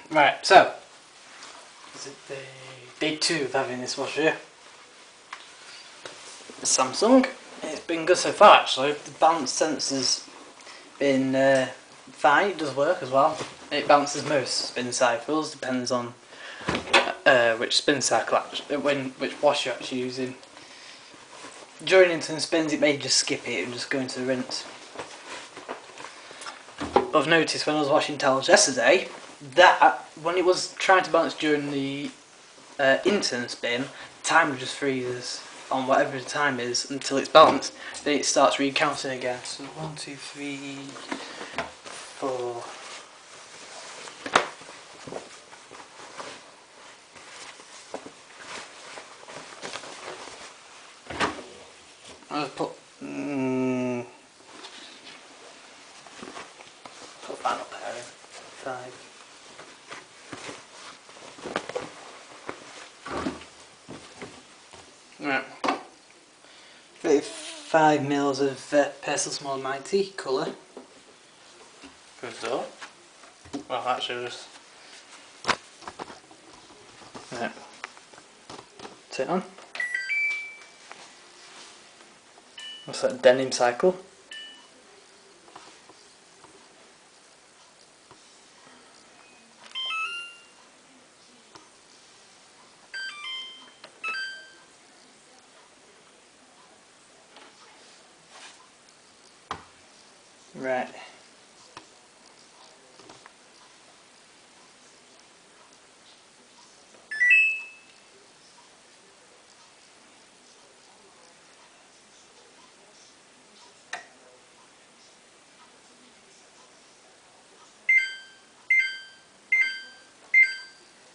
Right, so is it day 2 of having this washer? Samsung. It's been good so far actually. The balance sensor's been fine, it does work as well. It balances most spin cycles, depends on which spin cycle which wash you're actually using. During instant spins it may just skip it and just go into the rinse. But I've noticed when I was washing towels yesterday that when it was trying to balance during the instant spin, the timer just freezes on whatever the time is until it's balanced. Then it starts recounting again. So 1, 2, 3, 4. I'll put final pairing. 5. Right. 35 mils of Personal Small Mighty colour. Good though. Well, actually, just. Right. Turn it on. What's that denim cycle? Right.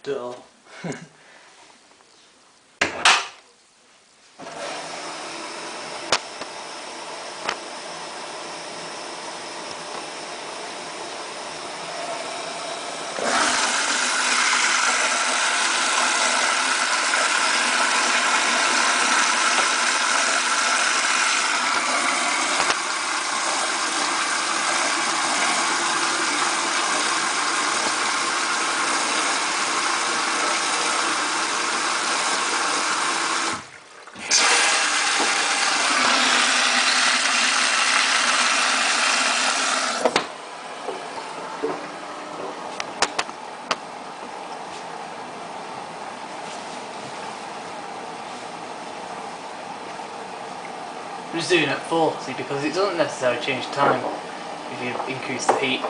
Duh. I'm just doing it at 40 because it doesn't necessarily change time if you increase the heat.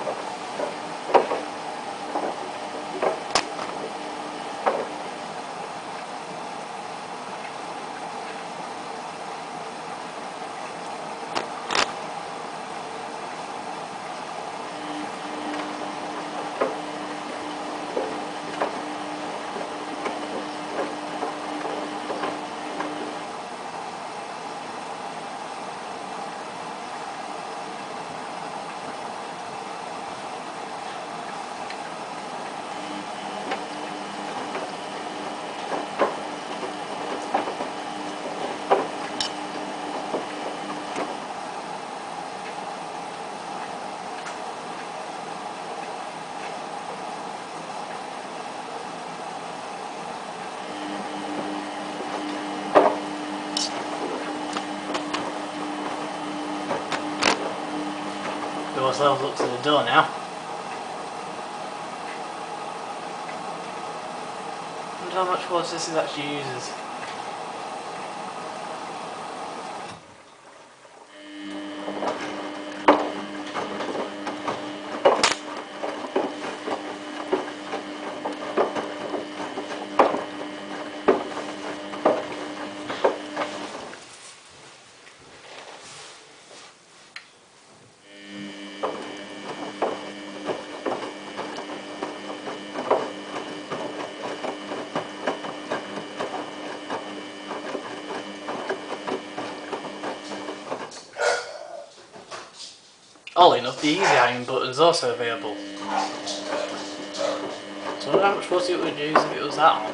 Let's have a look to the door now. I wonder how much water this actually uses. Oddly enough, the easy iron button is also available. So I wonder how much water it would use if it was that on.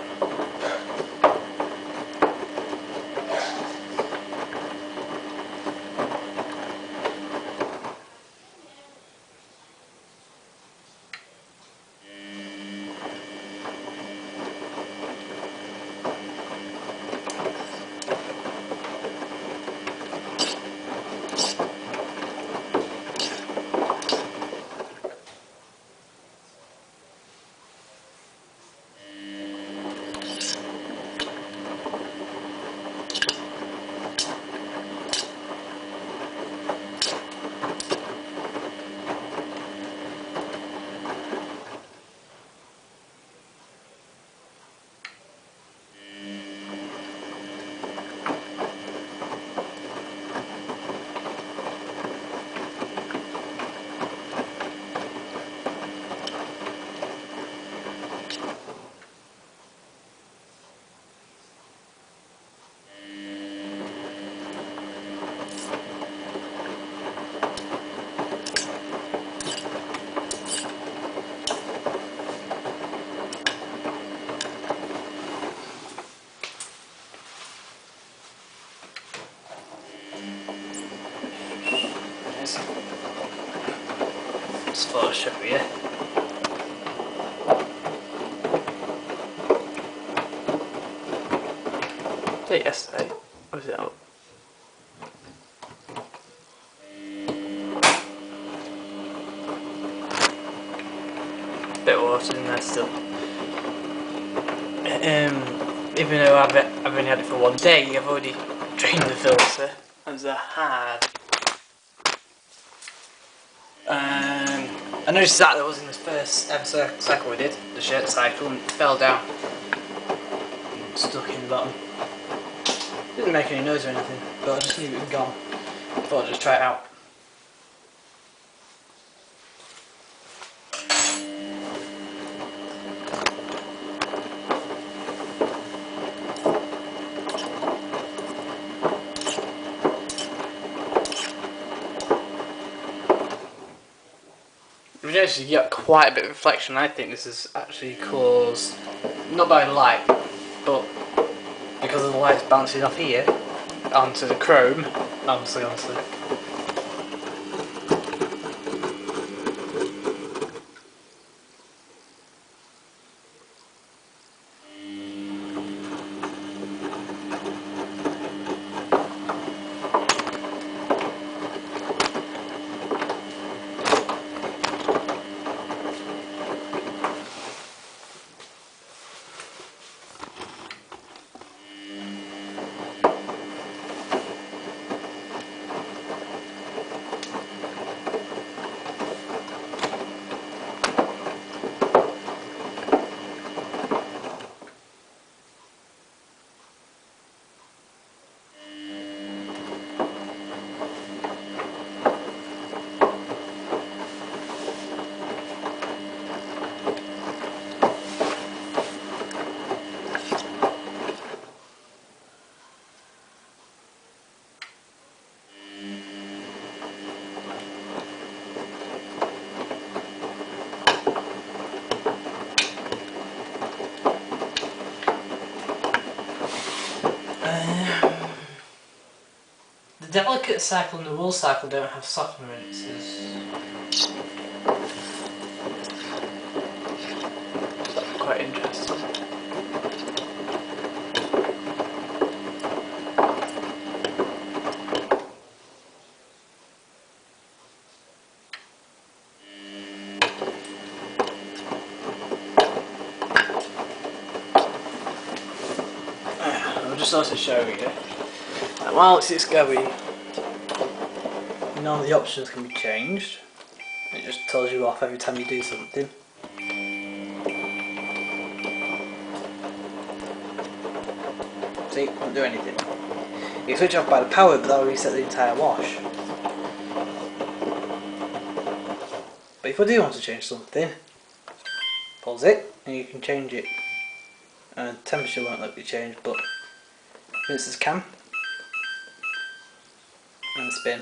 thought I'd show you. Was it yesterday? Or was it out? Bit of water in there still. Even though I've only had it for one day, I've already drained the filter as I had. I noticed that was in this first ever cycle we did, the shirt cycle, and it fell down. Stuck in the bottom. Didn't make any noise or anything, but I just knew it was gone. I thought I'd just try it out. You notice you get quite a bit of reflection. I think this is actually caused not by the light, but because of the light's bouncing off here onto the chrome, obviously. The delicate cycle and the wool cycle don't have softener rinses. Quite interesting. I'll just also show you that whilst it's going, none of the options can be changed. It just tells you off every time you do something. See, it won't do anything. You can switch off by the power, but that will reset the entire wash. But if I do want to change something, pause it and you can change it. Temperature won't let me change, but this is cam and spin.